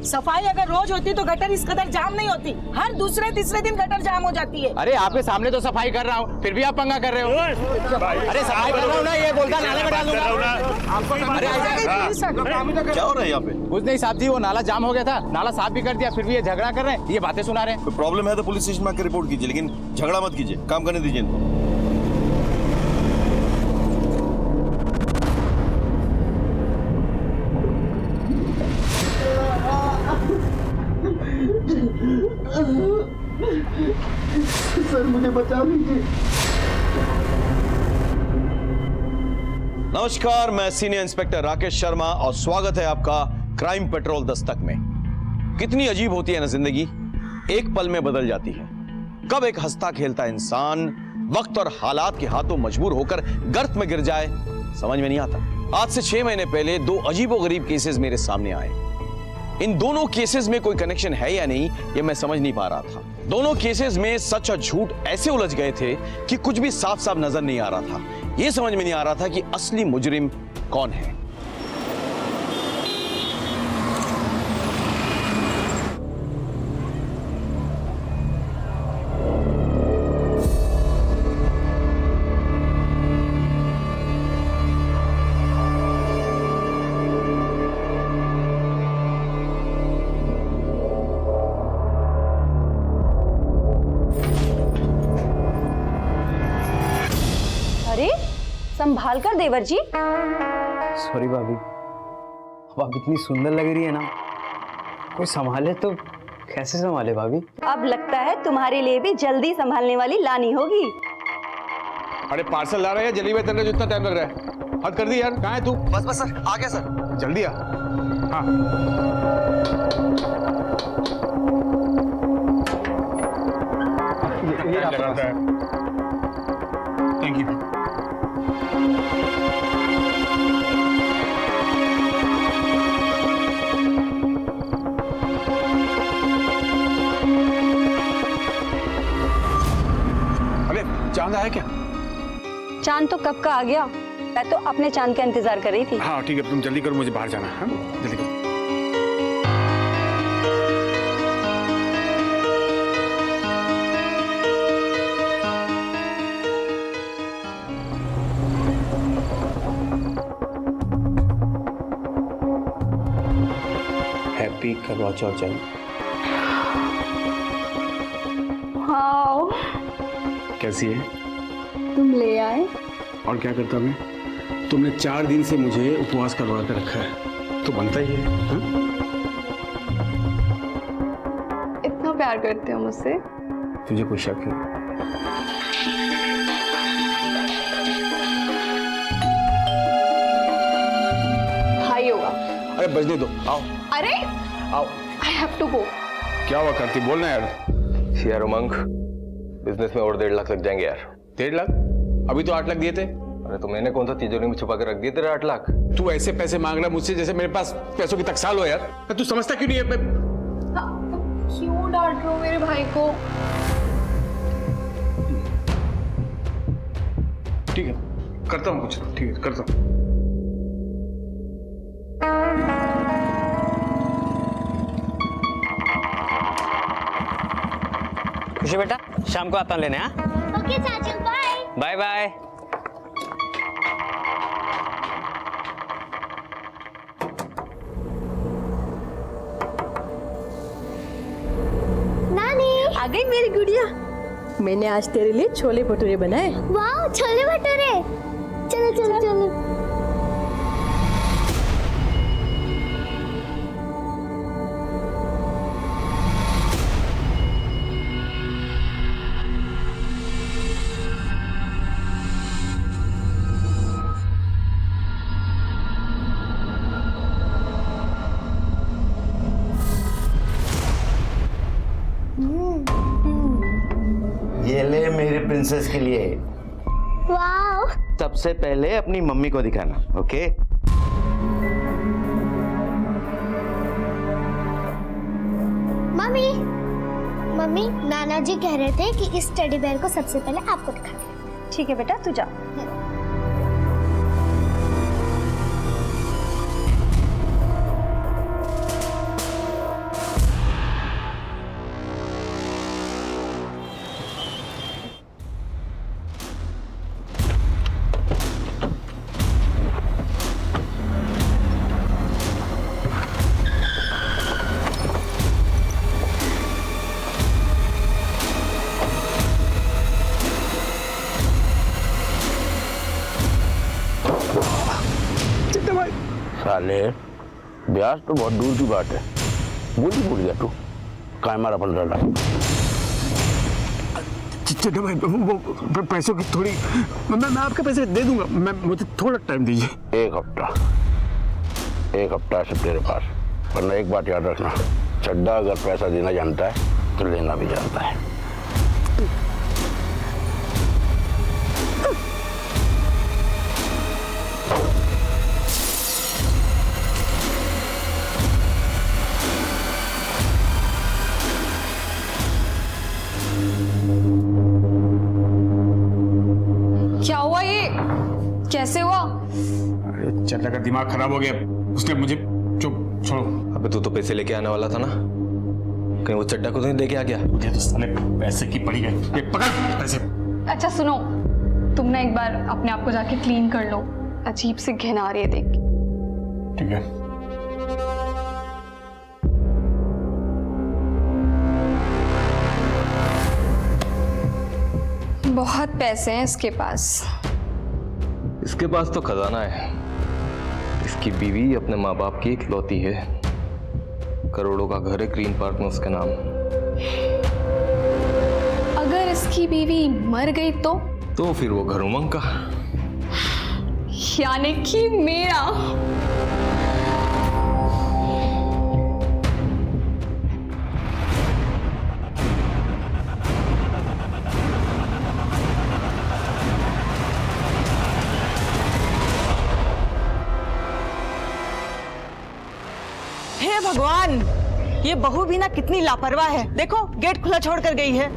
सफाई अगर रोज होती तो गटर इस कदर जाम नहीं होती। हर दूसरे तीसरे दिन गटर जाम हो जाती है। अरे आपके सामने तो सफाई कर रहा हूँ, फिर भी आप पंगा कर रहे हो। अरे सफाई कर रहा हूँ ना, ये बोलता नाले में डाल दूंगा। अरे क्या हो रहा है यहाँ पे? कुछ नहीं साहब जी, वो नाला जाम हो गया था, नाला साफ भी कर दिया, फिर भी ये झगड़ा कर रहे हैं, ये बातें सुना रहे हैं। कोई प्रॉब्लम है तो पुलिस स्टेशन में आकर रिपोर्ट कीजिए, लेकिन झगड़ा मत कीजिए, काम करने दीजिए इनको। सर मुझे बचा लीजिए। नमस्कार, मैं सीनियर इंस्पेक्टर राकेश शर्मा और स्वागत है आपका क्राइम पेट्रोल दस्तक में। कितनी अजीब होती है ना जिंदगी, एक पल में बदल जाती है। कब एक हंसता खेलता इंसान वक्त और हालात के हाथों मजबूर होकर गर्त में गिर जाए, समझ में नहीं आता। आज से 6 महीने पहले 2 अजीबोगरीब केसेस मेरे सामने आए। इन दोनों केसेस में कोई कनेक्शन है या नहीं, यह मैं समझ नहीं पा रहा था। दोनों केसेस में सच और झूठ ऐसे उलझ गए थे कि कुछ भी साफ साफ नजर नहीं आ रहा था। यह समझ में नहीं आ रहा था कि असली मुजरिम कौन है। संभाल कर देवर जी। सॉरी भाभी, अब आप इतनी सुंदर लग रही है ना, कोई संभाले तो कैसे संभाले भाभी? अब लगता है तुम्हारे लिए भी जल्दी संभालने वाली लानी होगी। अरे पार्सल ला रहे हैं, जल्दी में इतना जितना टाइम लग रहा है। हद कर दी यार, कहाँ है तू? बस सर, आ गया सर। जल्दी आ। हाँ ये लगाता है। Thank you. चांद आया क्या? चांद तो कब का आ गया, मैं तो अपने चांद का इंतजार कर रही थी। हाँ ठीक है, तुम जल्दी करो, मुझे बाहर जाना है। हाँ? जल्दी करो। हैप्पी करवा चौथ। हाँ, कैसी है? तुम ले आए। और क्या करता मैं? तुमने 4 दिन से मुझे उपवास करवा कर रखा है, तो बनता ही है। हाँ? इतना प्यार करते हो मुझसे? तुझे कोई शक है? भाई होगा। अरे बजने दो, आओ अरे आओ। I have to go. क्या हुआ करती, बोलना यार। यार उमंग, बिजनेस में और 1.5 लाख लग जाएंगे यार। 1.5 लाख? अभी तो 8 लाख दिए थे। अरे तो मैंने कौन सा तिजोरी में छुपा कर रख दिए तेरे 8 लाख? तू ऐसे पैसे मांग रहा मुझसे जैसे मेरे पास पैसों की टकसाल हो यार। तू समझता क्यों नहीं है? क्यों डांट रहे हो मेरे भाई को? ठीक है, करता हूँ कुछ। ठीक है, करता हूँ। खुशी बेटा, शाम को आता हूँ लेने। हाँ ओके चाचू, बाय बाय बाय। नानी, आ गई मेरी गुड़िया। मैंने आज तेरे लिए छोले भटूरे बनाए। वाह छोले भटूरे। चलो चलो चलो। ये ले मेरी प्रिंसेस के लिए। वाह। सबसे पहले अपनी मम्मी को दिखाना, ओके? मम्मी मम्मी, नाना जी कह रहे थे कि इस टेडी बेयर को सबसे पहले आपको दिखाना। ठीक है बेटा, तू जा। साले, ब्याज तो बहुत दूर की बात है। भूल गया तू, काय मारा 15 लाख। चड्डा भाई वो पैसों की थोड़ी मैं आपके पैसे दे दूंगा, मुझे थोड़ा टाइम दीजिए। एक हफ्ता सब तेरे पास, वरना एक बात याद रखना, चड्डा अगर पैसा देना जानता है तो लेना भी जानता है। क्या हुआ ये? कैसे हुआ? अरे चड्डा का दिमाग खराब हो गया, उसने मुझे चुप छोड़ो। अबे तू तो पैसे लेके आने वाला था ना, कहीं वो चड्डा को तो नहीं लेके आ गया? मुझे तो साले पैसे की पड़ी गई। ये पकड़ पैसे। अच्छा सुनो, तुम ना एक बार अपने आप को जाके क्लीन कर लो, अजीब सी घिन आ रही है देख के। ठीक है। बहुत पैसे हैं इसके पास। इसके पास तो खजाना है। इसकी बीवी अपने माँ बाप की इकलौती है, करोड़ों का घर है ग्रीन पार्क में उसके नाम। अगर इसकी बीवी मर गई तो फिर वो घर उमंग का, यानी कि मेरा। हे भगवान, ये बहू भी ना कितनी लापरवाह है। देखो गेट खुला छोड़ कर गई है।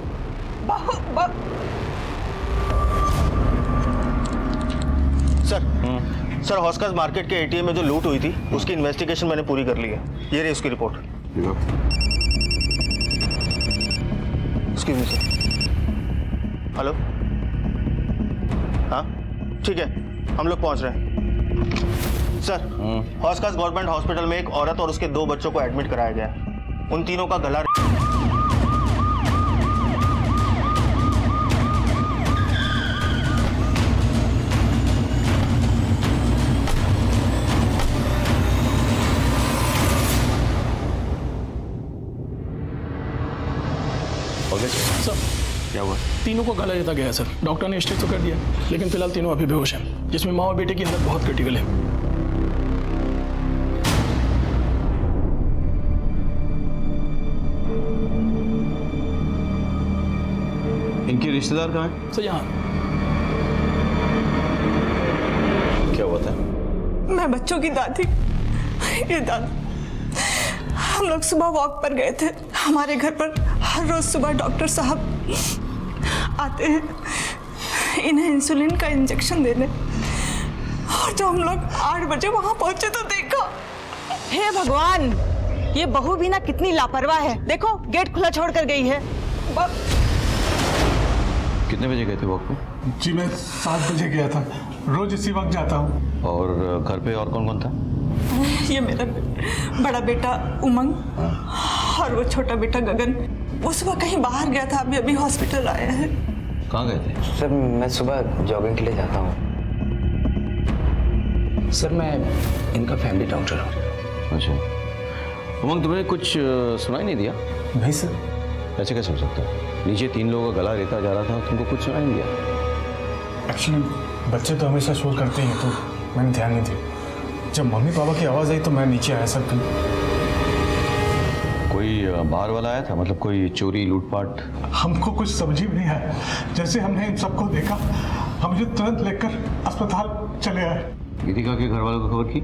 सर हॉस्कर्स मार्केट के एटीएम में जो लूट हुई थी उसकी इन्वेस्टिगेशन मैंने पूरी कर ली है। ये रही उसकी report. Excuse me sir. Hello, हाँ ठीक है, हम लोग पहुंच रहे हैं। सर हॉस्कर्स गवर्नमेंट हॉस्पिटल में एक औरत और उसके 2 बच्चों को एडमिट कराया गया है। उन तीनों का गला सर क्या हुआ? तीनों को गला रेता गया है सर। डॉक्टर ने स्टेज तो कर दिया, लेकिन फिलहाल तीनों अभी बेहोश हैं, जिसमें माँ और बेटे की हालत बहुत क्रिटिकल है। इनके रिश्तेदार कहाँ हैं? सर यहाँ। क्या हुआ था? मैं बच्चों की दादी। ये दादी, हम लोग सुबह वॉक पर गए थे। हमारे घर पर हर रोज सुबह डॉक्टर साहब आते हैं इन्हें इंसुलिन का इंजेक्शन देने, और जब हम लोग 8 बजे वहां पहुंचे तो देखा। हे भगवान, ये बहू भी ना कितनी लापरवाह है। देखो गेट खुला छोड़ कर गई है। कितने बजे गए थे वॉक पे? जी मैं 7 बजे गया था, रोज इसी वक्त जाता हूँ। और घर पे और कौन कौन था? ये मेरा बड़ा बेटा उमंग और वो छोटा बेटा गगन। वो सुबह कहीं बाहर गया था, अभी अभी हॉस्पिटल आया है। कहाँ गए थे? सर मैं सुबह जॉगिंग के लिए जाता हूँ। सर मैं इनका फैमिली डॉक्टर हूँ। अच्छा, उमंग तुम्हें कुछ सुनाई नहीं दिया? नहीं सर। ऐसे कैसे हो सकता है? नीचे 3 लोगों का गला रेता जा रहा था, तुमको कुछ सुनाई नहीं दिया? एक्चुअली बच्चे तो हमेशा शोर करते हैं, तो मैंने ध्यान नहीं दिया। जब मम्मी पापा की आवाज़ आई तो मैं नीचे आया सर। कोई बाहर वाला आया था? मतलब कोई चोरी लूटपाट? हमको कुछ समझ ही नहीं आया। जैसे हमने इन सबको देखा, हम मुझे तुरंत लेकर अस्पताल चले आए। गीतिका के घर वालों को खबर की?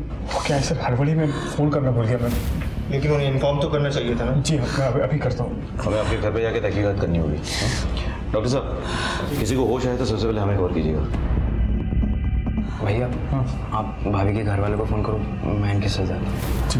क्या है सर, हड़बड़ी में फ़ोन करना भूल गया मैंने। लेकिन उन्हें इन्फॉर्म तो करना चाहिए था ना। जी मैं अभी करता हूँ। हमें आपके घर पे जाके तहकीकात करनी होगी। डॉक्टर साहब, किसी को होश आए तो सबसे पहले हमें खबर कीजिएगा। भैया आप भाभी के घर वालों को फ़ोन करो, मैं इनके साथ जाता हूँ। जी।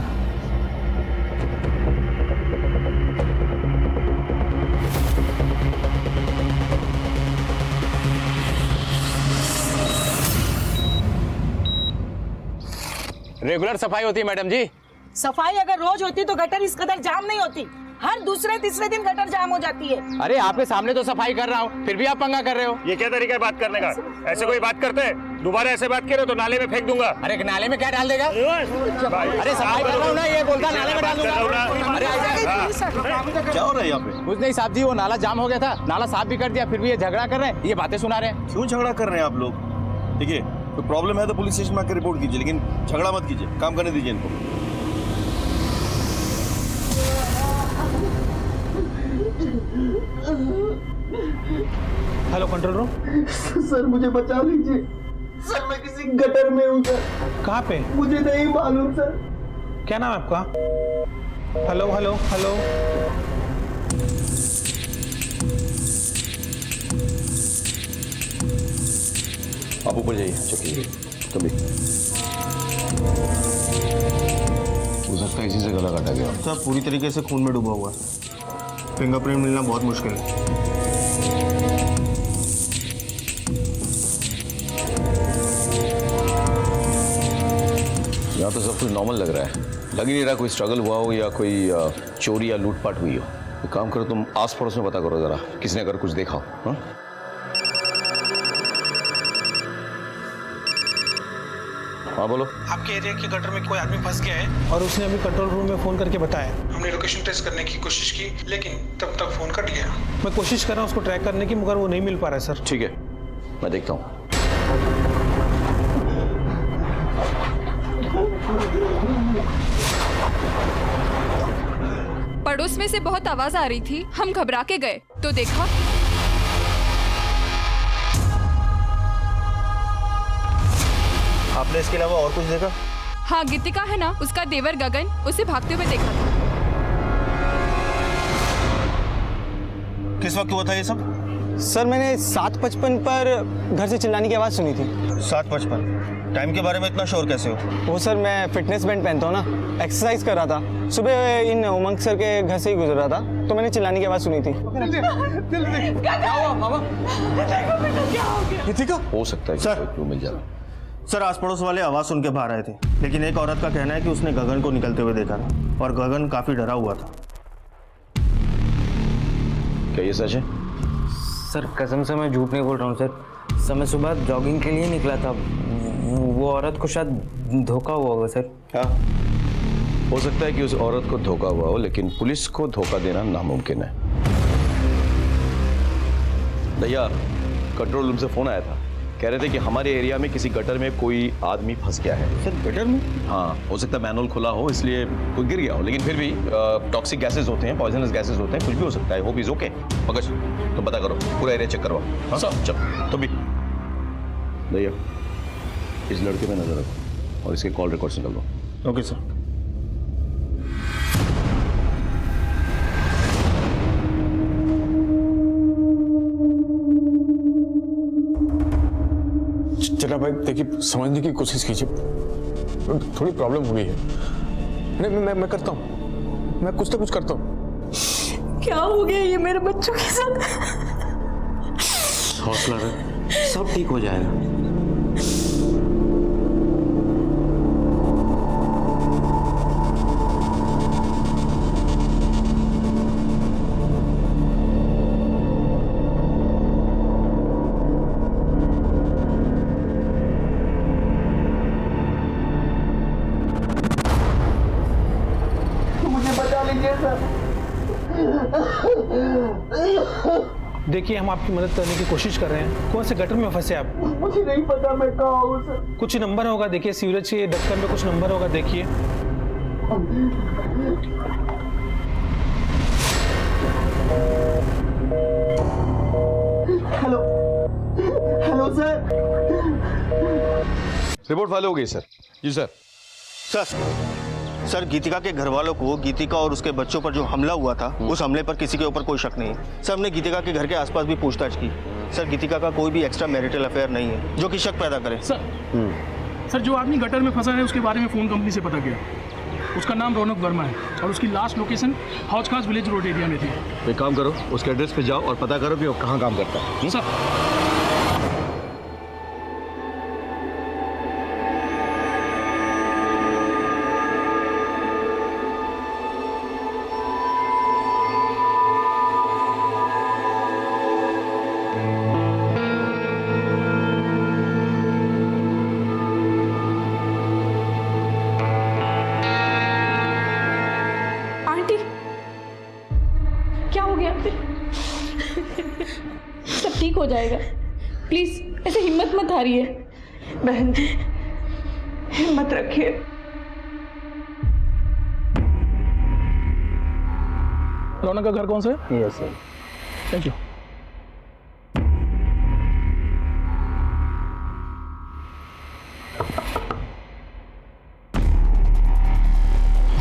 रेगुलर सफाई होती है मैडम जी, सफाई अगर रोज होती तो गटर इस कदर जाम नहीं होती। हर दूसरे तीसरे दिन गटर जाम हो जाती है। अरे आपके सामने तो सफाई कर रहा हूँ, फिर भी आप पंगा कर रहे हो। ये क्या तरीका है बात करने का? ऐसे कोई बात करते हैं? दोबारा ऐसे बात करे तो नाले में फेंक दूंगा। अरे नाले में क्या डाल देगा? अरे सफाई कर रहा हूँ ना, ये बोलता नाले में डाल दूंगा। अरे क्या हो रहा है यहाँ पे? कुछ नहीं साहब जी, वो नाला जाम हो गया था, नाला साफ भी कर दिया, फिर भी ये झगड़ा कर रहे हैं, ये बातें सुना रहे हैं। क्यों झगड़ा कर रहे हैं आप लोग? देखिए, कोई प्रॉब्लम है तो पुलिस स्टेशन में आकर रिपोर्ट कीजिए, लेकिन झगड़ा मत कीजिए, काम करने दीजिए इनको। Hello control room. सर मुझे बचा लीजिए सर, मैं किसी गटर में हूँ सर। कहाँ पे? मुझे नहीं मालूम सर। क्या नाम है आपका? Hello hello hello. आप ऊपर जाइए, चेक कीजिए कभी हो सकता है इसी से गला काटा गया। सर पूरी तरीके से खून में डूबा हुआ है, फिंगरप्रिंट मिलना बहुत मुश्किल है। यहाँ तो सब कुछ नॉर्मल लग रहा है, लग ही नहीं रहा कोई स्ट्रगल हुआ हो या कोई चोरी या लूटपाट हुई हो। एक काम करो, तुम आस पड़ोस में पता करो जरा, किसने अगर कुछ देखा हो। हाँ? हाँ बोलो। आपके एरिया के गटर में कोई आदमी फंस गया है और उसने अभी कंट्रोल रूम में फोन करके बताया। हमने लोकेशन ट्रेस करने की कोशिश की, लेकिन तब तक फोन कट गया। मैं कोशिश कर रहा हूँ उसको ट्रैक करने की, मगर वो नहीं मिल पा रहा है सर। ठीक है, मैं देखता हूँ। पड़ोस में से बहुत आवाज आ रही थी, हम घबरा के गए तो देखा आपने इसके अलावा और कुछ देखा? हाँ, गीतिका है ना, उसका देवर गगन, उसे भागते हुए देखा था। किस वक्त हुआ था ये सब? सर मैंने 7:55 पर घर से चिल्लाने की आवाज़ सुनी थी। 7:55? टाइम के बारे में इतना श्योर कैसे हो? वो सर मैं फिटनेस बैंड पहनता हूँ ना, एक्सरसाइज कर रहा था। सुबह इन उमंग सर के घर से ही गुजर रहा था तो मैंने चिल्लाने की आवाज़ सुनी थी। क्या हुआ मामा? हो सकता है सर क्यों मिल जाए। सर आस पड़ोस वाले आवाज सुन के बाहर आए थे, लेकिन एक औरत का कहना है कि उसने गगन को निकलते हुए देखा था और गगन काफी डरा हुआ था। क्या ये सच है? सर कसम से मैं झूठ नहीं बोल रहा हूँ सर मैं सुबह जॉगिंग के लिए निकला था। वो औरत को शायद धोखा हुआ होगा सर। हाँ, हो सकता है कि उस औरत को धोखा हुआ हो, लेकिन पुलिस को धोखा देना नामुमकिन है। भैया, कंट्रोल रूम से फोन आया था, कह रहे थे कि हमारे एरिया में किसी गटर में कोई आदमी फंस गया है। सर गटर में? हाँ, हो सकता है मैनुअल खुला हो इसलिए कोई गिर गया हो, लेकिन फिर भी टॉक्सिक गैसेस होते हैं, पॉइजनस गैसेस होते हैं, कुछ भी हो सकता है। Hope is okay. पकड़, तो पता करो, पूरा एरिया चेक करवाओ। हाँ चल, तो भी भैया इस लड़के में नजर रखो और इसके कॉल रिकॉर्ड्स निकाल दो। Okay sir. चला भाई देखिए, समझने की कोशिश कीजिए, थोड़ी प्रॉब्लम हो गई है। नहीं मैं करता हूँ, मैं कुछ ना कुछ करता हूँ। क्या हो गया ये मेरे बच्चों के साथ? हौसला रख, सब ठीक हो जाएगा। देखिए, हम आपकी मदद करने की कोशिश कर रहे हैं। कौन से गटर में फंसे आप? मुझे नहीं पता मैं कहाँ हूँ सर। कुछ नंबर होगा, देखिए सीवरेज के ढक्कन में कुछ नंबर होगा, देखिए। Hello hello sir. Report file हो गई सर। जी सर। सर गीतिका के घर वालों को गीतिका और उसके बच्चों पर जो हमला हुआ था, उस हमले पर किसी के ऊपर कोई शक नहीं है। सर हमने गीतिका के घर के आसपास भी पूछताछ की। सर गीतिका का कोई भी एक्स्ट्रा मैरिटल अफेयर नहीं है जो कि शक पैदा करे। सर जो आदमी गटर में फंसा है उसके बारे में फोन कंपनी से पता किया। उसका नाम रौनक वर्मा है और उसकी लास्ट लोकेशन हौज खास विलेज रोड एरिया में थी। एक काम करो, उसके एड्रेस पे जाओ और पता करो कि वो कहाँ काम करता है। सर क्या हो गया? सब ठीक हो जाएगा, प्लीज ऐसे हिम्मत मत हारिए। बहन जी हिम्मत रखिए। रौनक का घर कौन सा है? Yes sir. Thank you.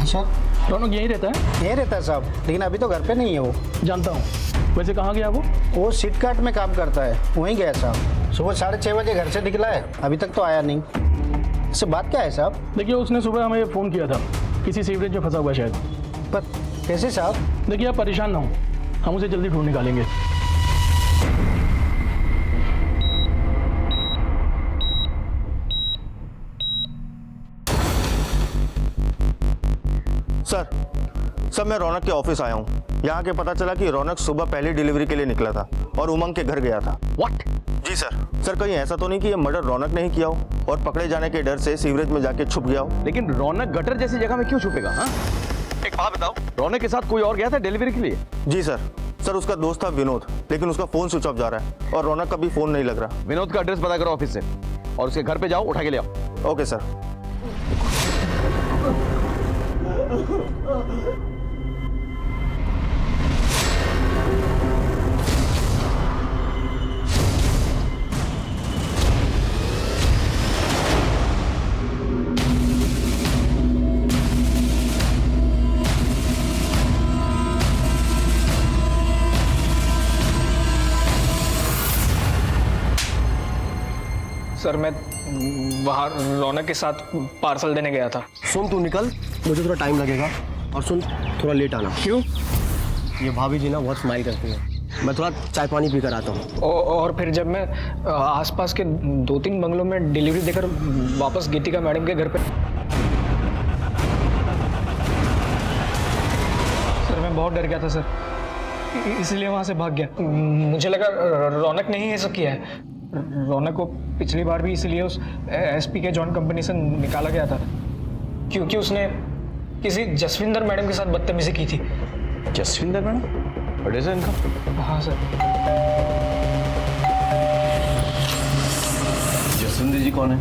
Sir Raunak यहीं रहता है? यहीं रहता है साहब, लेकिन अभी तो घर पे नहीं है वो। जानता हूँ। वैसे कहाँ गया वो? वो सिटकाट में काम करता है, वहीं गया साहब। सुबह 6:30 बजे घर से निकला है, अभी तक तो आया नहीं। इससे बात क्या है साहब? देखिए उसने सुबह हमें फ़ोन किया था, किसी सीवरेज में फंसा हुआ शायद। पर कैसे साहब? देखिए आप परेशान ना हो, हम उसे जल्दी ढूंढ निकालेंगे। सर मैं रौनक के ऑफिस आया हूँ। यहाँ के पता चला कि रौनक सुबह पहली डिलीवरी के लिए निकला था और उमंग के घर गया था। व्हाट? जी सर कहीं ऐसा तो नहीं कि ये मर्डर रौनक ने ही किया हो और पकड़े जाने के डर से सीवरेज में जाके छुप गया हो? लेकिन रौनक गटर जैसी जगह में क्यों छुपेगा? हाँ, एक बात बताओ, रौनक के साथ कोई और गया था डिलीवरी के लिए? जी सर उसका दोस्त था विनोद, लेकिन उसका फोन स्विच ऑफ जा रहा है और रौनक का भी फोन नहीं लग रहा। विनोद का एड्रेस पता करो ऑफिस से और उसके घर पे जाओ, उठा के ले आओ। Okay sir. सर मैं बाहर रौनक के साथ पार्सल देने गया था। सुन तू निकल, मुझे थोड़ा टाइम लगेगा। और सुन थोड़ा लेट आना। क्यों? ये भाभी जी ना बहुत स्माइल करती है, मैं थोड़ा चाय पानी पी कर आता हूँ। और फिर जब मैं आसपास के 2-3 बंगलों में डिलीवरी देकर वापस गीतिका मैडम के घर पे, सर मैं बहुत डर गया था सर, इसलिए वहाँ से भाग गया। मुझे लगा रौनक ने ही ये सब किया है। रौनक को पिछली बार भी इसलिए उस एसपी के जॉइंट कंपनी से निकाला गया था क्योंकि उसने किसी जसविंदर मैडम के साथ बदतमीजी की थी। जसविंदर मैडम? बड़े से इनका? हाँ सर। जसविंदर जी कौन है?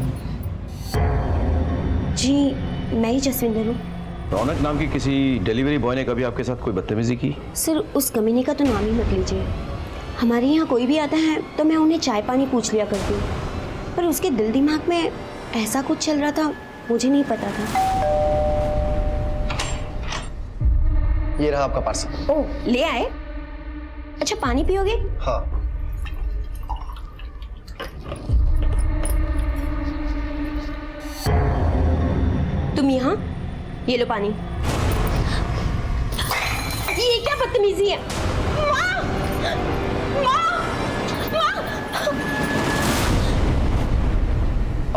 जी मैं ही जसविंदर हूँ। रौनक नाम की किसी डिलीवरी बॉय ने कभी आपके साथ कोई बदतमीजी की? सर उस कमीने का तो नाम ही मत लीजिए। हमारे यहाँ कोई भी आता है तो मैं उन्हें चाय पानी पूछ लिया करती हूँ, पर उसके दिल दिमाग में ऐसा कुछ चल रहा था मुझे नहीं पता था। ये रहा आपका पार्सल। ओह ले आए? अच्छा पानी पियोगे? हाँ। तुम यहाँ? ये लो पानी। ये क्या बदतमीजी है?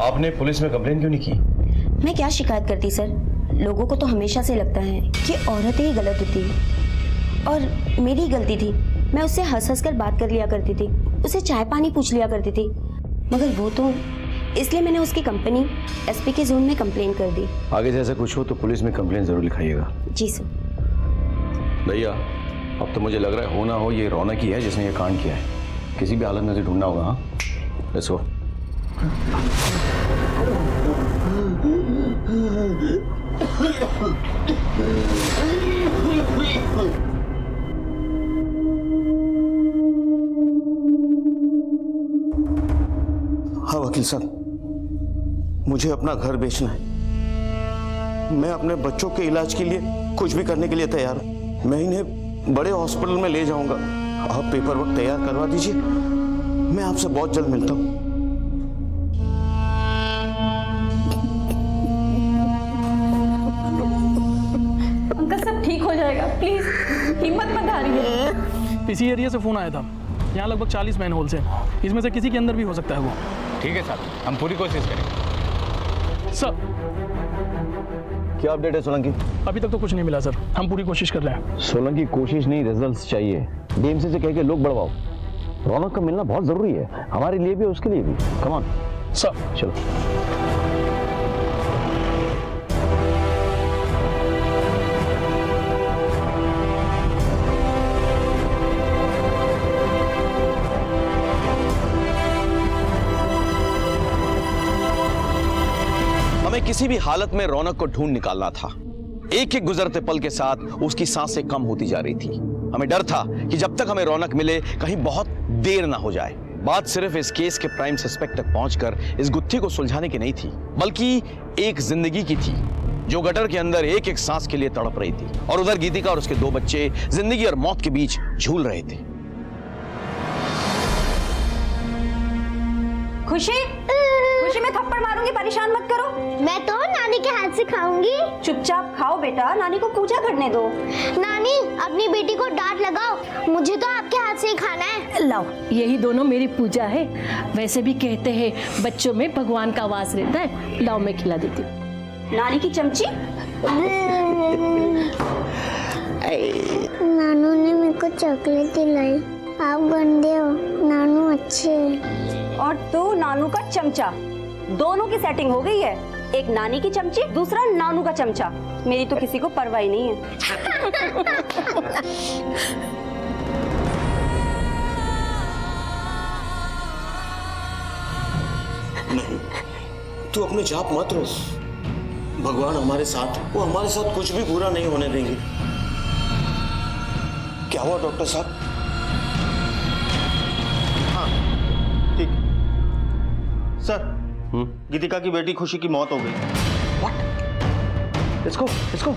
आपने पुलिस में कंप्लेन क्यों नहीं की? मैं क्या शिकायत करती सर, लोगों को तो हमेशा से लगता है कि औरतें ही गलत होती है और मेरी गलती थी। मैं उससे हंस कर बात कर लिया करती थी, उसे चाय पानी पूछ लिया करती थी, मगर वो तो, इसलिए मैंने उसकी कंपनी एसपी के जोन में कंप्लेन कर दी। आगे से ऐसा कुछ हो तो पुलिस में कंप्लेन जरूर लिखाइएगा। जी सर। भैया अब तो मुझे लग रहा है हो ना हो ये रौनक ही है जिसने ये कांड किया है। किसी भी हालत में उसे ढूंढना होगा। हाँ लेट्स गो। हाँ वकील साहब, मुझे अपना घर बेचना है। मैं अपने बच्चों के इलाज के लिए कुछ भी करने के लिए तैयार हूँ। मैं इन्हें बड़े हॉस्पिटल में ले जाऊंगा। आप पेपर वर्क तैयार करवा दीजिए, मैं आपसे बहुत जल्द मिलता हूँ। अंकल सब ठीक हो जाएगा, प्लीज हिम्मत मत हारिए। इसी एरिया से फोन आया था, यहाँ लगभग 40 मैन होल्स हैं, इसमें से किसी के अंदर भी हो सकता है वो। ठीक है सर, हम पूरी कोशिश करेंगे। सर क्या अपडेट है सोलंकी? अभी तक तो कुछ नहीं मिला सर, हम पूरी कोशिश कर रहे हैं। सोलंकी कोशिश नहीं, रिजल्ट्स चाहिए। डीएमसी से कह के लोग बढ़वाओ। रौनक का मिलना बहुत जरूरी है, हमारे लिए भी उसके लिए भी। Come on sir. चलो। किसी भी हालत में रौनक को ढूंढ निकालना था। एक एक गुजरते पल के साथ उसकी सांसें कम होती जा रही थी। हमें डर था कि जब तक हमें रौनक मिले कहीं बहुत देर ना हो जाए। बात सिर्फ इस केस के प्राइम सस्पेक्ट तक पहुंचकर इस गुत्थी को सुलझाने की नहीं थी, बल्कि एक जिंदगी की थी जो गटर के अंदर एक एक सांस के लिए तड़प रही थी, और उधर गीतिका और उसके दो बच्चे जिंदगी और मौत के बीच झूल रहे थे। खुशी, खुशी मैं थप्पड़ मारूंगी, परेशान मत करो। मैं तो नानी के हाथ से खाऊंगी। चुपचाप खाओ बेटा, नानी को पूजा करने दो। नानी अपनी बेटी को डांट लगाओ, मुझे तो आपके हाथ से ही खाना है। लाओ, यही दोनों मेरी पूजा है। वैसे भी कहते हैं बच्चों में भगवान का वास रहता है। लाओ मैं खिला देती हूँ। नानी की चमची। नानू ने मेरे को चॉकलेट दिलाई। आप गंदे हो, नानू अच्छे हैं। और तू नानू का चमचा। दोनों की सेटिंग हो गई है, एक नानी की चमची, दूसरा नानू का चमचा। मेरी तो किसी को परवाह ही नहीं है। नहीं, तू अपने जाप मत रो। भगवान हमारे साथ, वो हमारे साथ कुछ भी बुरा नहीं होने देंगे। क्या हुआ डॉक्टर साहब? हाँ ठीक सर, गीतिका की बेटी खुशी की मौत हो गई। Let's go, let's go.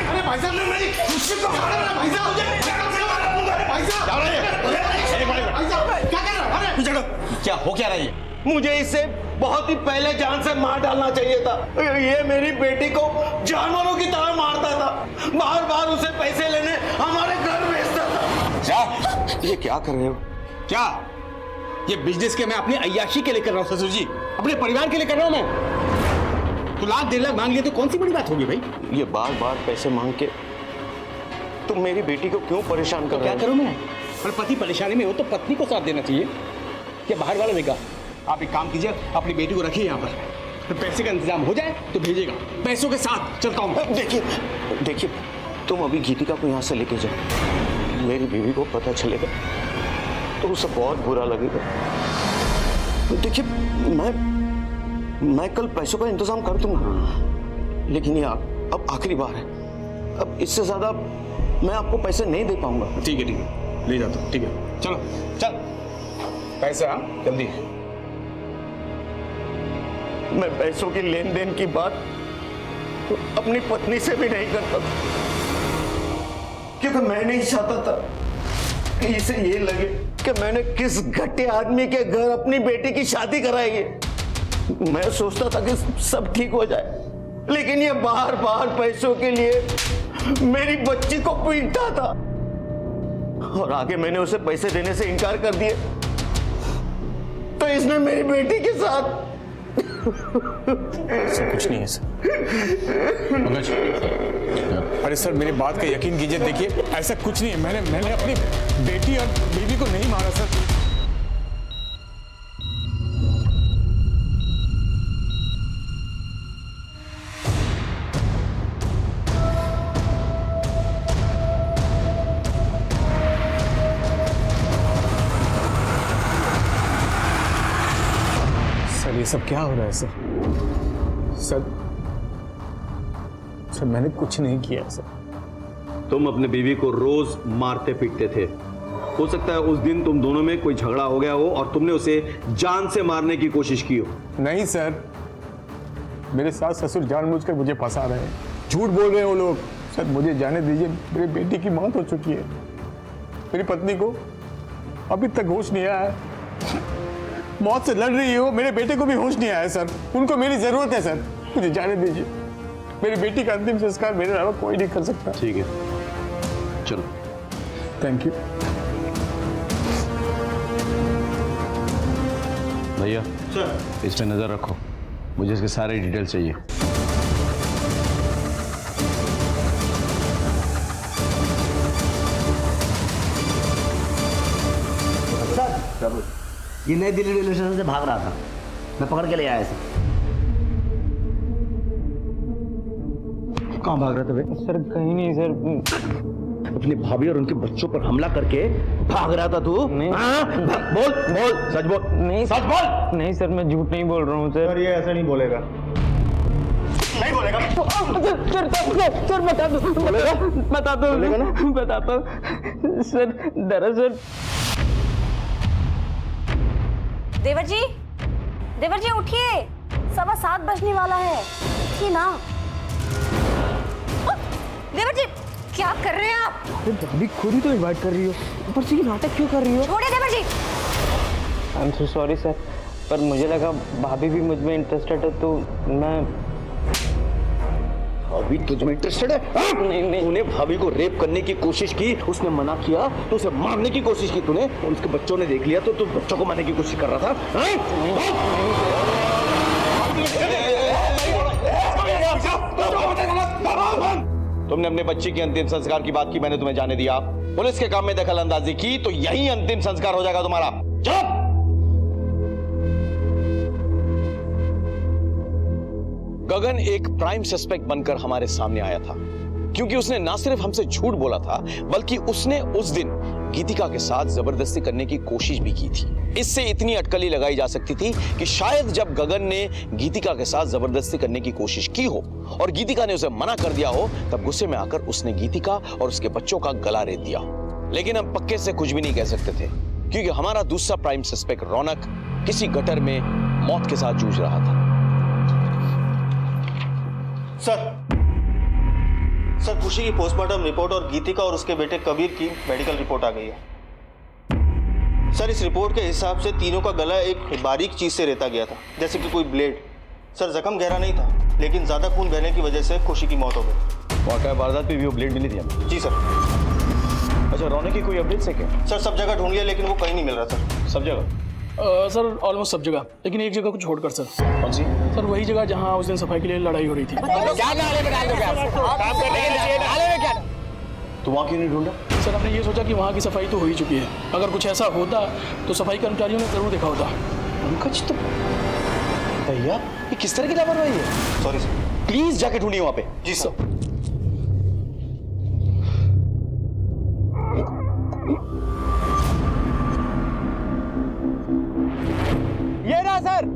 अरे भाई साहब, नहीं खुशी को मारा ना भाई साहब, भाई साहब क्या कर रहा है? क्या हो क्या रही है? मुझे इसे बहुत ही पहले जान से मार डालना चाहिए था। ये मेरी बेटी को जानवरों की तरह मारता था, बार बार उसे पैसे लेने हमारे घर भेजता था। क्या? ये क्या कर रहे हो? क्या? ये बिजनेस के मैं अपनी अय्याशी के लिए कर रहा हूँ ससुर जी, अपने परिवार के लिए कर रहा हूँ मैं। तो लाख 1.5 लाख मांग लिए तो कौन सी बड़ी बात होगी भाई? ये बार बार पैसे मांग के तुम मेरी बेटी को क्यों परेशान कर रहे हो? क्या करूँ मैं? पर पति परेशानी में हो तो पत्नी को साथ देना चाहिए, क्या बाहर वाला देगा? आप एक काम कीजिए, अपनी बेटी को रखिए यहाँ पर, तो पैसे का इंतजाम हो जाए तो भेजिएगा, पैसों के साथ चलता हूँ। देखिए तुम अभी गीतिका को यहाँ से लेके जाओ। मेरी बीवी को पता चलेगा तो उसे बहुत बुरा लगेगा। देखिए मैं कल पैसों का इंतजाम कर दूंगा, लेकिन ये अब आखिरी बार है। अब इससे ज्यादा मैं आपको पैसे नहीं दे पाऊंगा। ठीक है, ले जाता हूँ। ठीक है, चलो चल, पैसे हाँ जल्दी। मैं पैसों की लेन देन की बात अपनी पत्नी से भी नहीं करता था, क्योंकि मैं नहीं चाहता था कि इसे ये लगे कि मैंने किस घटिया आदमी के घर अपनी बेटी की शादी कराई है। मैं सोचता था कि सब ठीक हो जाए, लेकिन ये बार बार पैसों के लिए मेरी बच्ची को पीटता था, और आगे मैंने उसे पैसे देने से इनकार कर दिया तो इसने मेरी बेटी के साथ। ऐसा कुछ नहीं है सर। पंकज, अरे सर मेरी बात का यकीन कीजिए, देखिए ऐसा कुछ नहीं है। मैंने अपनी बेटी और बीवी को नहीं मारा सर। सर ये सब क्या हो रहा है सर? सर मैंने कुछ नहीं किया सर। तुम अपने बीवी को रोज मारते पीटते थे। हो सकता है उस दिन तुम दोनों में कोई झगड़ा हो गया हो और तुमने उसे जान से मारने की कोशिश की हो। नहीं सर, मेरे सास ससुर जानबूझकर मुझे फंसा रहे हैं, झूठ बोल रहे हैं वो लोग। सर मुझे जाने दीजिए, मेरी बेटी की मौत हो चुकी है, मेरी पत्नी को अभी तक होश नहीं आया है, मौत से लड़ रही है वो, मेरे बेटे को भी होश नहीं आया सर। उनको मेरी जरूरत है सर, मुझे जाने दीजिए। मेरी बेटी का अंतिम संस्कार मेरे अलावा कोई नहीं कर सकता। ठीक है, चलो। थैंक यू भैया। सर इस पे नजर रखो, मुझे इसके सारे डिटेल चाहिए। सर ये नई दिल्ली रेलवे स्टेशन से भाग रहा था, मैं पकड़ के ले आया सर। कहाँ भाग रहे थे भाई? सर कहीं नहीं सर, अपनी भाभी और उनके बच्चों पर हमला करके भाग रहा था तू? हाँ? बोल बोल, सच बोल। नहीं सच बोल। नहीं सर, मैं झूठ नहीं बोल रहा हूँ सर। ये ऐसा नहीं बोलेगा। नहीं बोलेगा? सर बता दो, बता दो, बता दो सर। दरअसल देवर जी उठिए, 7:15 बजने वाला है। उठिए ना। देवर जी क्या कर रहे हैं आप? भाभी खुद ही तो इनवाइट कर रही हो, ऊपर से ये नाटक क्यों कर रही हो? छोड़िए देवर जी। I am so sorry sir, पर मुझे लगा भाभी भी मुझ में इंटरेस्टेड है तो मैं। भाभी तुझ में इंटरेस्टेड है? नहीं, तूने भाभी को रेप करने की कोशिश की, उसने मना किया तो उसे मारने की कोशिश की तूने, और उसके बच्चों ने देख लिया तो तू बच्चों को मारने की कोशिश कर रहा था। तुमने अपने बच्चे के अंतिम संस्कार की बात की, मैंने तुम्हें जाने दिया। पुलिस के काम में दखल अंदाजी की तो यही अंतिम संस्कार हो जाएगा तुम्हारा। चुप! गगन एक प्राइम सस्पेक्ट बनकर हमारे सामने आया था, क्योंकि उसने ना सिर्फ हमसे झूठ बोला था, बल्कि उसने उस दिन गीतिका के साथ जबरदस्ती करने की कोशिश भी की थी। इससे इतनी अटकली लगाई जा सकती थी कि शायद जब गगन ने गीतिका के साथ जबरदस्ती करने की कोशिश की हो और गीतिका ने उसे मना कर दिया हो, तब गुस्से में आकर उसने गीतिका और उसके बच्चों का गला रेत दिया हो। लेकिन हम पक्के से कुछ भी नहीं कह सकते थे, क्योंकि हमारा दूसरा प्राइम सस्पेक्ट रौनक किसी गटर में मौत के साथ जूझ रहा था। सर खुशी की पोस्टमार्टम रिपोर्ट और गीतिका और उसके बेटे कबीर की मेडिकल रिपोर्ट आ गई है। सर इस रिपोर्ट के हिसाब से तीनों का गला एक बारीक चीज से रेता गया था, जैसे कि कोई ब्लेड। सर जख्म गहरा नहीं था, लेकिन ज्यादा खून बहने की वजह से खुशी की मौत हो गई। वाकई वारदात पे भी वो ब्लेड मिली थी हमें? जी सर। अच्छा, रौनक की कोई अपडेट है क्या? सर सब जगह ढूंढ लिया, लेकिन वो कहीं नहीं मिल रहा सर। सब जगह? सर ऑलमोस्ट सब जगह, लेकिन एक जगह को छोड़कर सर। कौन सी? सर वही जगह जहाँ उस दिन सफाई के लिए लड़ाई हो रही थी। तो वहां क्यों नहीं ढूंढा? सर हमने ये सोचा कि वहाँ की सफाई तो हो ही चुकी है, अगर कुछ ऐसा होता तो सफाई कर्मचारियों ने जरूर देखा होता। पंकज तो भैया ये किस तरह की लापरवाही है? Sorry sir. प्लीज जाके ढूंढिए वहां पे। जी सर। ये रहा सर।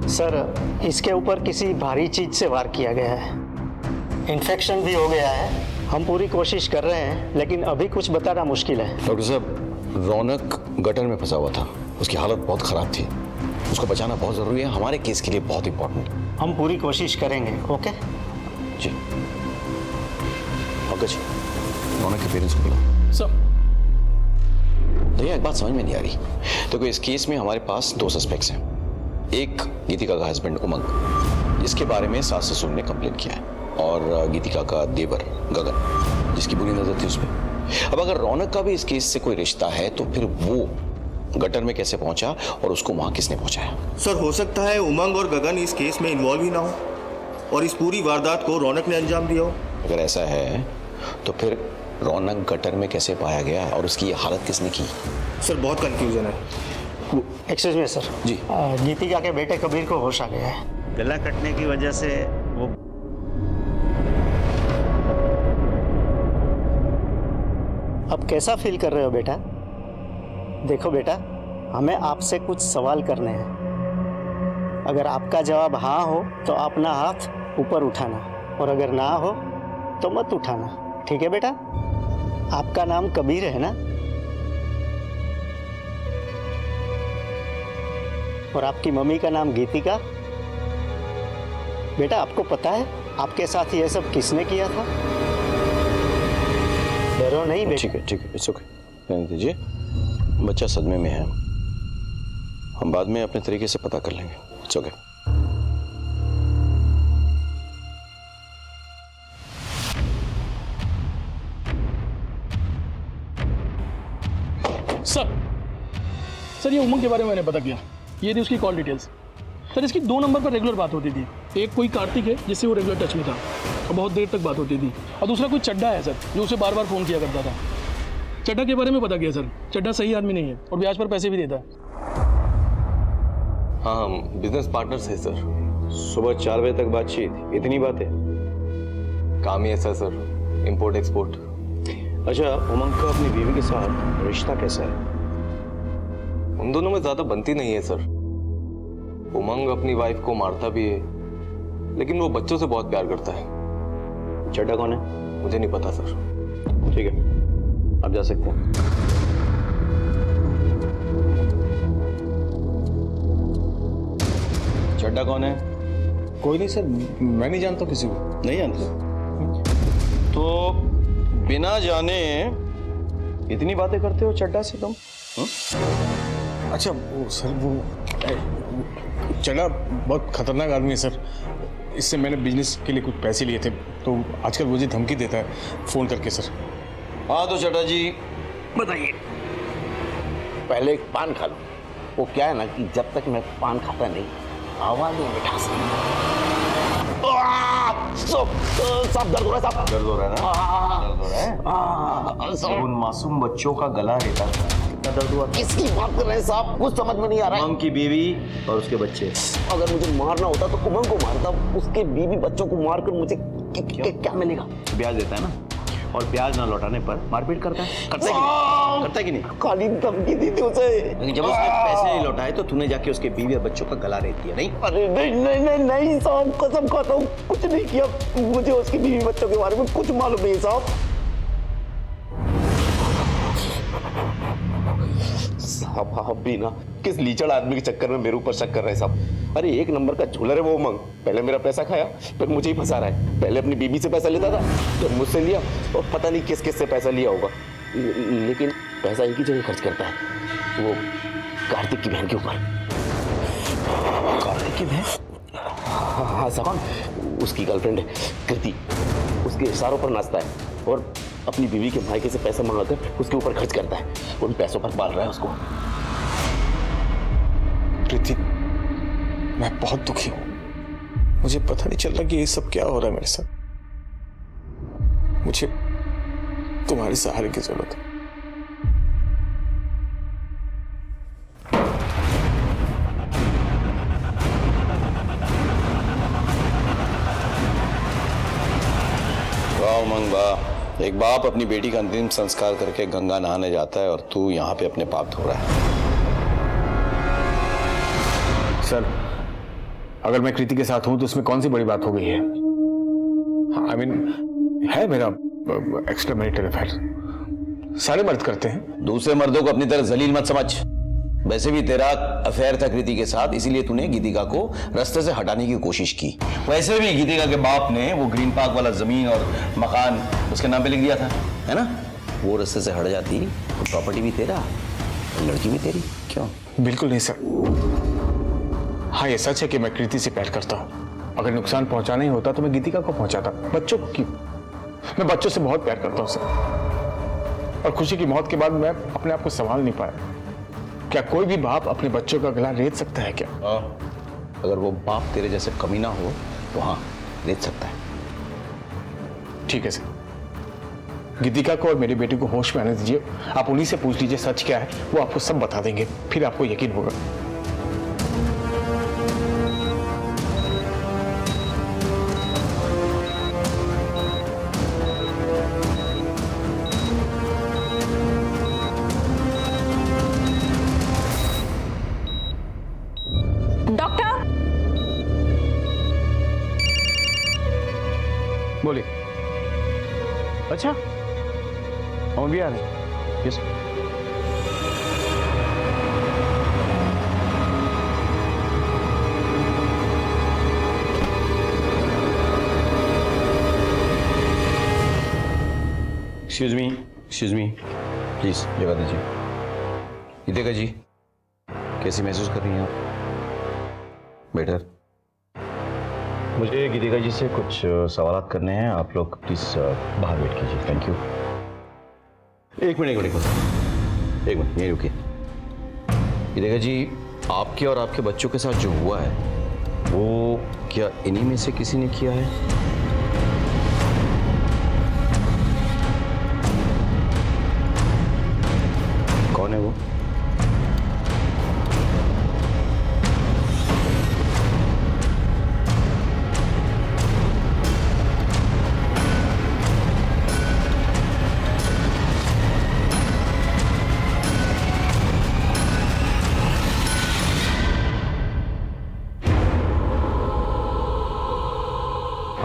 सर इसके ऊपर किसी भारी चीज से वार किया गया है, इन्फेक्शन भी हो गया है। हम पूरी कोशिश कर रहे हैं, लेकिन अभी कुछ बताना मुश्किल है। डॉक्टर साहब, रौनक गटर में फंसा हुआ था, उसकी हालत बहुत खराब थी, उसको बचाना बहुत जरूरी है, हमारे केस के लिए बहुत इंपॉर्टेंट। हम पूरी कोशिश करेंगे। ओके जी। पंकज, रौनक के पेरेंट्स को बुलाओ। सर भैया एक बात समझ में नहीं आ रही। देखो इस केस में हमारे पास 2 सस्पेक्ट्स हैं। एक गीतिका का हस्बैंड उमंग, जिसके बारे में सास ससुर ने कंप्लेन किया है, और गीतिका का देवर गगन, जिसकी बुरी नजर थी उस पर। अब अगर रौनक का भी इस केस से कोई रिश्ता है तो फिर वो गटर में कैसे पहुंचा और उसको वहां किसने पहुंचाया? सर हो सकता है उमंग और गगन इस केस में इन्वॉल्व ही ना हो और इस पूरी वारदात को रौनक ने अंजाम दिया हो। अगर ऐसा है तो फिर रौनक गटर में कैसे पाया गया और उसकी हालत किसने की? सर बहुत कंफ्यूजन है। Excuse me sir. जी। गीतिका के बेटे कबीर को होश आ गया है। गला कटने की वजह से वो अब कैसा फील कर रहे हो बेटा? देखो बेटा, हमें आपसे कुछ सवाल करने हैं। अगर आपका जवाब हाँ हो तो अपना हाथ ऊपर उठाना, और अगर ना हो तो मत उठाना। ठीक है बेटा? आपका नाम कबीर है ना? और आपकी मम्मी का नाम गीतिका। बेटा आपको पता है आपके साथ ये सब किसने किया था? डरो नहीं बेटा। ठीक है, इट्स ओके, रहने दीजिए। बच्चा सदमे में है, हम बाद में अपने तरीके से पता कर लेंगे। It's okay. सर ये उमंग के बारे में मैंने पता किया, ये थी उसकी कॉल डिटेल्स। सर इसकी 2 नंबर पर रेगुलर बात होती थी, एक कोई कार्तिक है जिससे वो रेगुलर टच में था और बहुत देर तक बात होती थी, और दूसरा कोई चड्डा है सर जो उसे बार बार फ़ोन किया करता था। चड्डा के बारे में पता किया सर, चड्डा सही आदमी नहीं है और ब्याज पर पैसे भी देता है। हाँ हम बिजनेस पार्टनर्स हैं सर। सुबह 4 बजे तक बातचीत, इतनी बातें? काम ही ऐसा सर, इंपोर्ट एक्सपोर्ट। अच्छा, उमंग का अपनी बीवी के साथ रिश्ता कैसा है? उन दोनों में ज्यादा बनती नहीं है सर। उमंग अपनी वाइफ को मारता भी है, लेकिन वो बच्चों से बहुत प्यार करता है। चड्डा कौन है? मुझे नहीं पता सर। ठीक है, आप जा सकते हैं। चड्डा कौन है? कोई नहीं सर, मैं नहीं जानता किसी को। नहीं जानते? तो बिना जाने इतनी बातें करते हो चड्डा से तुम? अच्छा वो सर, वो चड्डा बहुत खतरनाक आदमी है सर। इससे मैंने बिजनेस के लिए कुछ पैसे लिए थे, तो आजकल मुझे धमकी देता है फ़ोन करके सर। हाँ तो चड्डा जी बताइए। पहले एक पान खा लो। वो क्या है ना कि जब तक मैं पान खाता नहीं, आवाज नहीं मिठा सकता। सब दर्द हो रहा है, सब दर्द हो रहा है ना? दर्द हो रहा है? उन मासूम बच्चों का गला रहता है। कितना दर्द हुआ? किसकी बात कर रहे हैं साहब? कुछ समझ में नहीं आ रहा है। उमंग की बीवी और उसके बच्चे। अगर मुझे मारना होता तो उमंग को मारता, उसके बीवी बच्चों को मारकर मुझे क्या मिलेगा? ब्याज देता है ना, और ब्याज ना लौटाने पर मारपीट करता है। करता है कि नहीं? करता है कि नहीं? खाली धमकी दी थी उसे। लेकिन जब उसने पैसे नहीं लौटाए तो तूने जाके उसके बीवी और बच्चों का गला रेत दिया, नहीं? अरे नहीं नहीं नहीं नहीं साहब, कसम खाता हूँ कुछ नहीं किया। मुझे उसकी बीवी बच्चों के बारे में कुछ मालूम नहीं साहब। साहब आप भी ना किस लीचड़ आदमी के चक्कर में मेरे ऊपर शक कर रहे हैं साहब। अरे एक नंबर का झूलर है वो उमंग। पहले मेरा पैसा खाया, फिर मुझे ही फंसा रहा है। पहले अपनी बीबी से पैसा लेता था, फिर मुझसे लिया, और पता नहीं किस किस से पैसा लिया होगा। लेकिन पैसा एक ही जगह खर्च करता है, वो कार्तिक की बहन के ऊपर। कार्तिक की बहन? हाँ साहब, उसकी गर्लफ्रेंड है कृति। उसके इशारों पर नाचता है और अपनी बीवी के भाई से पैसा मंगाकर उसके ऊपर खर्च करता है। उन पैसों पर पाल रहा है उसको। प्रीति, मैं बहुत दुखी हूं। मुझे पता नहीं चल रहा कि ये सब क्या हो रहा है मेरे साथ। मुझे तुम्हारे सहारे की जरूरत है। वाह उमंग वाह, एक बाप अपनी बेटी का अंतिम संस्कार करके गंगा नहाने जाता है और तू यहाँ पे अपने पाप धो रहा है। सर, अगर मैं कृति के साथ हूं तो उसमें कौन सी बड़ी बात हो गई है? आई मीन है मेरा एक्स्ट्रा मैरिटल अफेयर, सारे मर्द करते हैं। दूसरे मर्दों को अपनी तरह जलील मत समझ। वैसे भी तेरा अफेयर था कृति के साथ, इसीलिए तूने गीतिका को रास्ते से हटाने की कोशिश की। वैसे भी गीतिका के बाप ने वो ग्रीन पार्क वाला जमीन और मकान उसके नाम पे लिख दिया था, है ना? वो रास्ते से हट जाती तो प्रॉपर्टी भी तेरा, लड़की भी तेरी। क्यों? बिल्कुल नहीं सर। हाँ ये सच है कि मैं कृति से प्यार करता हूँ। अगर नुकसान पहुंचाना ही होता तो मैं गीतिका को पहुंचाता, बच्चों को क्यों? मैं बच्चों से बहुत प्यार करता हूँ सर, और खुशी की मौत के बाद मैं अपने आप को संभाल नहीं पाया। क्या कोई भी बाप अपने बच्चों का गला रेत सकता है क्या? अगर वो बाप तेरे जैसे कमीना हो तो हाँ, रेत सकता है। ठीक है सर, गीतिका को और मेरी बेटी को होश में आने दीजिए। आप उन्हीं से पूछ लीजिए सच क्या है, वो आपको सब बता देंगे, फिर आपको यकीन होगा। बोलिए। अच्छा, हम भी आ रहे हैं। यस। एक्सक्यूज मी प्लीज जगह दीजिए। गीतिका जी, कैसी महसूस कर रही हैं आप? बेटर। मुझे गीतिका जी से कुछ सवाल करने हैं। आप लोग प्लीज बाहर वेट कीजिए। Thank you. एक मिनट यहीं रुकिए। गीतिका जी, आपके और आपके बच्चों के साथ जो हुआ है वो क्या इन्हीं में से किसी ने किया है? कौन है वो?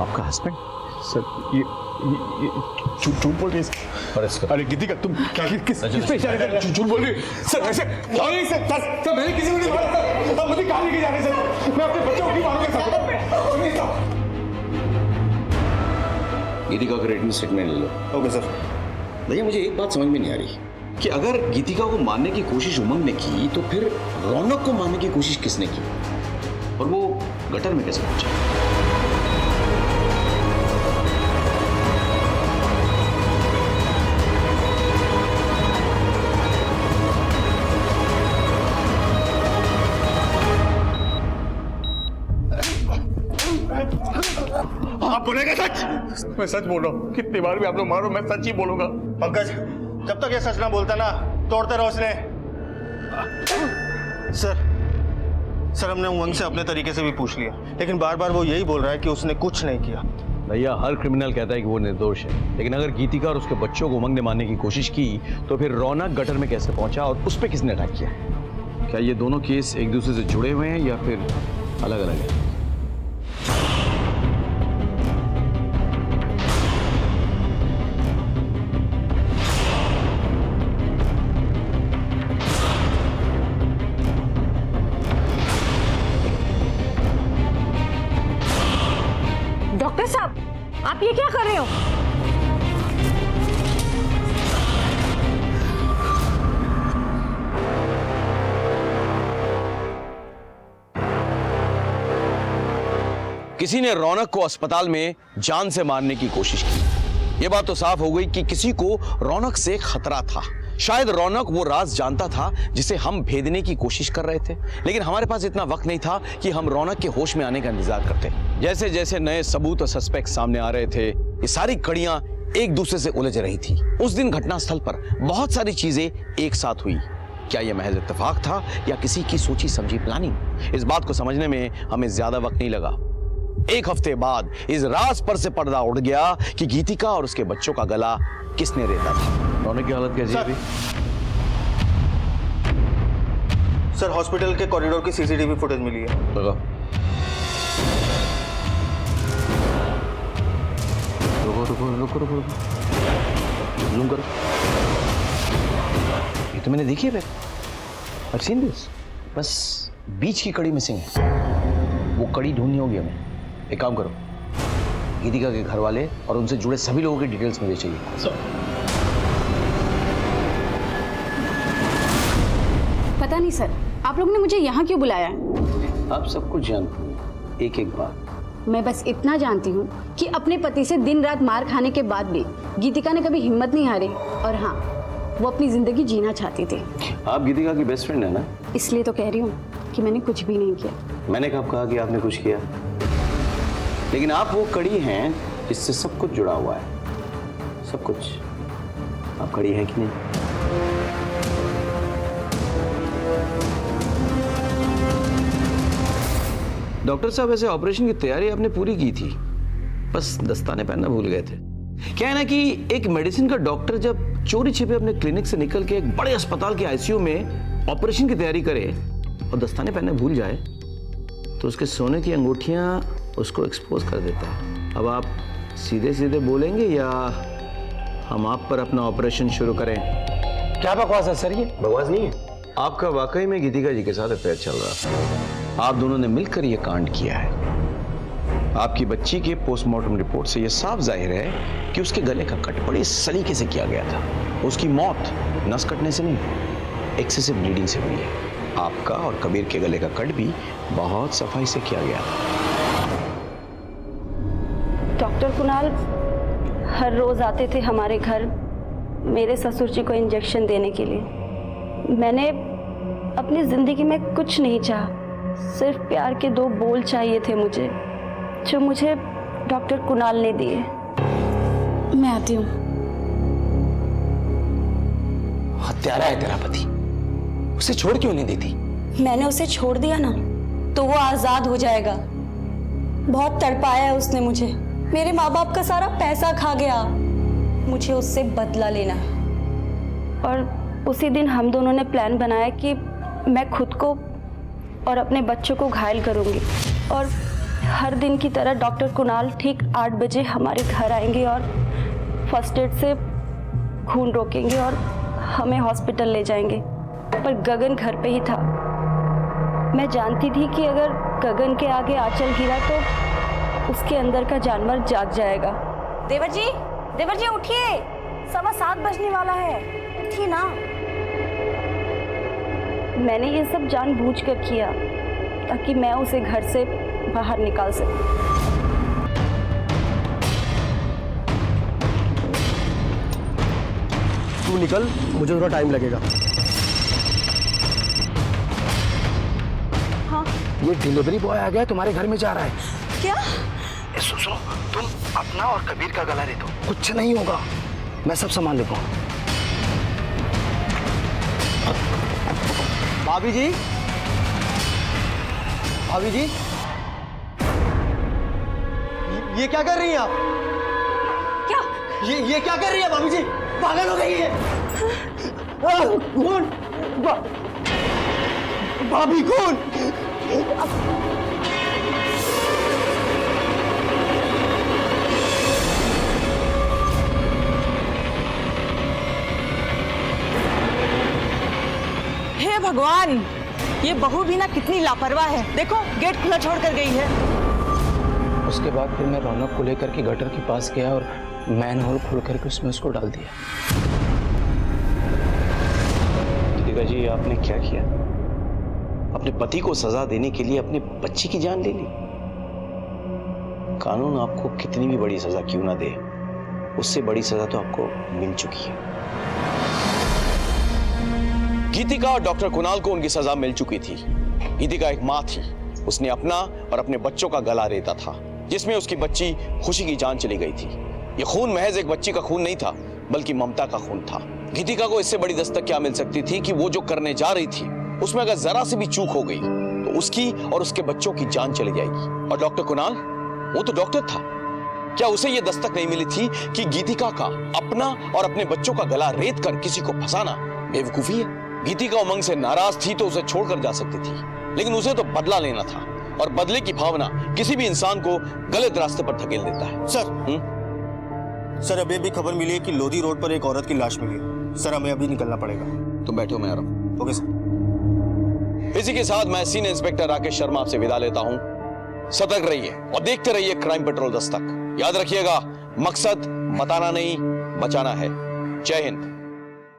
आपका हस्बैंड? सर ये झूठ बोल रही है। अरे गीतिका तुम किस पे इशारे कर रहे हो? झूठ बोल रही है सर। ऐसे नहीं सर मैंने किसी को नहीं मारा सर। अब मुझे कहाँ लेके जा रहे सर? मैं अपने बच्चों को क्यों मारूंगा सर? गीतिका का रिटन स्टेटमेंट ले लो। Okay sir. भैया मुझे एक बात समझ में नहीं आ रही कि अगर गीतिका को मारने की कोशिश उमंग ने की तो फिर रौनक को मारने की कोशिश किसने की और वो गटर में कैसे पहुंचा? आप बोलेंगे सच? मैं सच बोल रहा हूँ। कितनी बार भी आप लोग मारो मैं सच ही बोलूंगा। पंकज जब तक ये सच ना बोलता ना तोड़ते रहो उसने। सर हमने उमंग से अपने तरीके से भी पूछ लिया लेकिन बार बार वो यही बोल रहा है कि उसने कुछ नहीं किया। भैया हर क्रिमिनल कहता है कि वो निर्दोष है, लेकिन अगर गीतिका और उसके बच्चों को उमंग ने मारने की कोशिश की तो फिर रौनक गटर में कैसे पहुंचा और उस पर किसने अटैक किया? क्या ये दोनों केस एक दूसरे से जुड़े हुए हैं या फिर अलग अलग हैं? डॉक्टर साहब, आप ये क्या कर रहे हो? किसी ने रौनक को अस्पताल में जान से मारने की कोशिश की। यह बात तो साफ हो गई कि किसी को रौनक से खतरा था। शायद रौनक वो राज जानता था जिसे हम भेदने की कोशिश कर रहे थे, लेकिन हमारे पास इतना वक्त नहीं था कि हम रौनक के होश में आने का इंतजार करते। जैसे जैसे नए सबूत और सस्पेक्ट सामने आ रहे थे, ये सारी कड़ियां एक दूसरे से उलझ रही थी। उस दिन घटनास्थल पर बहुत सारी चीजें एक साथ हुई। क्या यह महज इत्तेफाक था या किसी की सोची समझी प्लानिंग? इस बात को समझने में हमें ज्यादा वक्त नहीं लगा। एक हफ्ते बाद इस राज पर से पर्दा उड़ गया कि गीतिका और उसके बच्चों का गला किसने रेता था। रौनक की हालत कैसी है अभी? सर हॉस्पिटल के कॉरिडोर की सीसीटीवी फुटेज मिली है। रुको रुको रुको रुको रुको, जूम करो। ये तो मैंने देखी है। I've seen this। बस बीच की कड़ी मिसिंग है। वो कड़ी ढूंढनी होगी हमें। एक काम करो, गीतिका के घर वाले और उनसे जुड़े सभी लोगों की डिटेल्स मुझे चाहिए। पता नहीं सर, आप लोग ने मुझे यहाँ क्यों बुलाया है? आप सब कुछ जानते हैं, एक एक बात। मैं बस इतना जानती हूँ कि अपने पति से दिन रात मार खाने के बाद भी गीतिका ने कभी हिम्मत नहीं हारी और हाँ, वो अपनी जिंदगी जीना चाहती थी। आप गीतिका की बेस्ट फ्रेंड है ना? इसलिए तो कह रही हूँ कि मैंने कुछ भी नहीं किया। मैंने कब कहा कि आपने कुछ किया? लेकिन आप वो कड़ी हैं जिससे सब कुछ जुड़ा हुआ है। सब कुछ। आप कड़ी हैं कि नहीं? डॉक्टर साहब, ऐसे ऑपरेशन की तैयारी आपने पूरी की थी, बस दस्ताने पहनना भूल गए थे। क्या है ना कि एक मेडिसिन का डॉक्टर जब चोरी छिपे अपने क्लिनिक से निकल के एक बड़े अस्पताल के आईसीयू में ऑपरेशन की तैयारी करे और दस्ताने पहनने भूल जाए तो उसके सोने की अंगूठियां उसको एक्सपोज कर देता है। अब आप सीधे सीधे बोलेंगे या हम आप पर अपना ऑपरेशन शुरू करें? क्या बकवास है सर? ये बकवास नहीं है। आपका वाकई में गीतिका जी के साथ अफेयर चल रहा था। आप दोनों ने मिलकर यह कांड किया है। आपकी बच्ची के पोस्टमार्टम रिपोर्ट से यह साफ जाहिर है कि उसके गले का कट बड़ी सलीके से किया गया था। उसकी मौत नस कटने से नहीं, एक्सेसिव ब्लीडिंग से हुई है। आपका और कबीर के गले का कट भी बहुत सफाई से किया गया था। डॉक्टर कुणाल हर रोज आते थे हमारे घर मेरे ससुर जी को इंजेक्शन देने के लिए। मैंने अपनी जिंदगी में कुछ नहीं चाहा, सिर्फ प्यार के 2 बोल चाहिए थे मुझे, जो मुझे डॉक्टर कुणाल ने दिए। मैं आती हूँ। हत्यारा है तेरा पति, उसे छोड़ क्यों नहीं देती? मैंने उसे छोड़ दिया ना तो वो आजाद हो जाएगा। बहुत तड़पाया है उसने मुझे, मेरे माँ बाप का सारा पैसा खा गया। मुझे उससे बदला लेना है। और उसी दिन हम दोनों ने प्लान बनाया कि मैं खुद को और अपने बच्चों को घायल करूंगी, और हर दिन की तरह डॉक्टर कुणाल ठीक 8 बजे हमारे घर आएंगे और फर्स्ट एड से खून रोकेंगे और हमें हॉस्पिटल ले जाएंगे। पर गगन घर पे ही था। मैं जानती थी कि अगर गगन के आगे आंचल गिरा तो उसके अंदर का जानवर जाग जाएगा। देवर जी उठिए, 7:15 बजने वाला है, उठिए ना। मैंने ये सब जानबूझकर किया ताकि मैं उसे घर से बाहर निकाल सकूं। तू निकल, मुझे थोड़ा टाइम लगेगा। हाँ, ये डिलीवरी बॉय आ गया, तुम्हारे घर में जा रहा है। क्या? सुनो, तुम अपना और कबीर का गला दे दो, कुछ नहीं होगा, मैं सब संभाल लेता हूँ। भाभी जी, भाभी जी, ये क्या कर रही हैं आप? क्या? ये क्या कर रही है भाभी जी? पागल हो गई है? कौन? भाभी कौन? हे भगवान, ये बहू भी ना कितनी लापरवाह है। देखो गेट खुला छोड़ कर गई है। उसके बाद फिर मैं रौनक को लेकर के गटर के पास गया और मैन होल खोल करके उसमें उसको डाल दिया। गीतिका जी, आपने क्या किया? अपने पति को सजा देने के लिए अपने बच्ची की जान ले ली। कानून आपको कितनी भी बड़ी सजा क्यों ना दे, उससे बड़ी सजा तो आपको मिल चुकी है। गीतिका और डॉक्टर कुणाल को उनकी सजा मिल चुकी थी। गीतिका एक मां थी, उसने अपना और अपने बच्चों का गला रेता था, जिसमें उसकी बच्ची खुशी की जान चली गई थी। यह खून महज एक बच्ची का खून नहीं था, बल्कि ममता का खून था। गीतिका को इससे बड़ी दस्तक क्या मिल सकती थी कि वो जो करने जा रही थी उसमें अगर जरा से भी चूक हो गई तो उसकी और उसके बच्चों की जान चली जाएगी। और डॉक्टर कुणाल, वो तो डॉक्टर था, क्या उसे यह दस्तक नहीं मिली थी कि गीतिका का अपना और अपने बच्चों का गला रेत कर किसी को फंसाना बेवकूफी है? गीतिका उमंग से नाराज थी तो उसे छोड़कर जा सकती थी, लेकिन उसे तो बदला लेना था, और बदले की भावना किसी भी इंसान को गलत रास्ते पर धकेल देता है। सर अभी अभी खबर मिली है कि लोधी रोड पर एक औरत की लाश मिली है। सर हमें अभी निकलना पड़ेगा। तुम बैठो, मैं आ रहा हूं। Okay sir. इसी के साथ मैं सीनियर इंस्पेक्टर राकेश शर्मा आपसे विदा लेता हूं। सतर्क रहिए और देखते रहिए क्राइम पेट्रोल दस्तक। याद रखिएगा, मकसद बताना नहीं, बचाना है। जय हिंद।